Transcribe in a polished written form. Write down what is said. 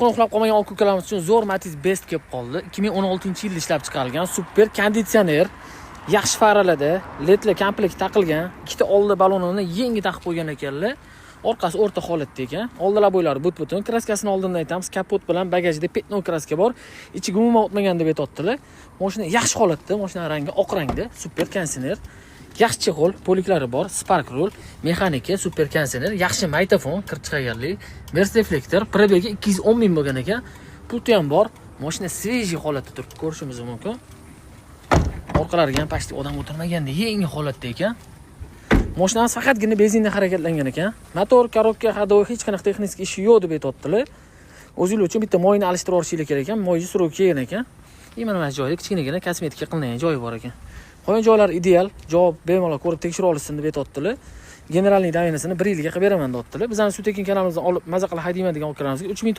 Uxlab qolmagan olib ko'kalarimiz uchun zo'r Matiz Best kelib qoldi. 2016-yilda ishlab chiqarilgan super konditsioner, yaxshi faralada, ledlar komplekt taqilgan, ikkita oldi balonini yangi taqib qo'ygan ekanlar. Orqasi o'rta holatda ekan. Oldilar bo'ylari but-butun. Kraskasini oldindan aytamiz, kapot bilan bagajida petno kraska bor. Ichiga umuman o'tmagan deb aytibdilar. Mashina yaxshi holatda, mashina rangi oq rangda, super konditsioner. Yaxshi chexol, poliklari bor, spark roll, mexanika, super konditsioner, yaxshi maytafon, kir chiqarganlik, Mercedes reflektor, probegi 210 ming bo'lgan ekan. Pulti ham bor. Mashina svejiy holatda turibdi, ko'rishingiz mumkin. Orqalariga ham pashti odam o'tirmaganda yangi holatda ekan. Mashinamiz faqatgina benzinda harakatlangan ekan. Motor, korobka, hadoy hech qanaqa texnik ishi yo'q deb aytibdilar. O'zingiz uchun bitta moyni alishtirib olishingiz kerak ekan. Moyni surib kelgan ekan. Mana joyda kichkinagina kosmetika qilingan joyi bor ekan. Qolgan joylar ideal, javob bemalol ko'rib tekshirib olishsin deb aytibdilar. Generalniy davenasini 1 yilga qilib beraman deb aytdilar. Bizning Sutekin kanalimizdan olib maza qilib haydayman degan ukaramizga 3000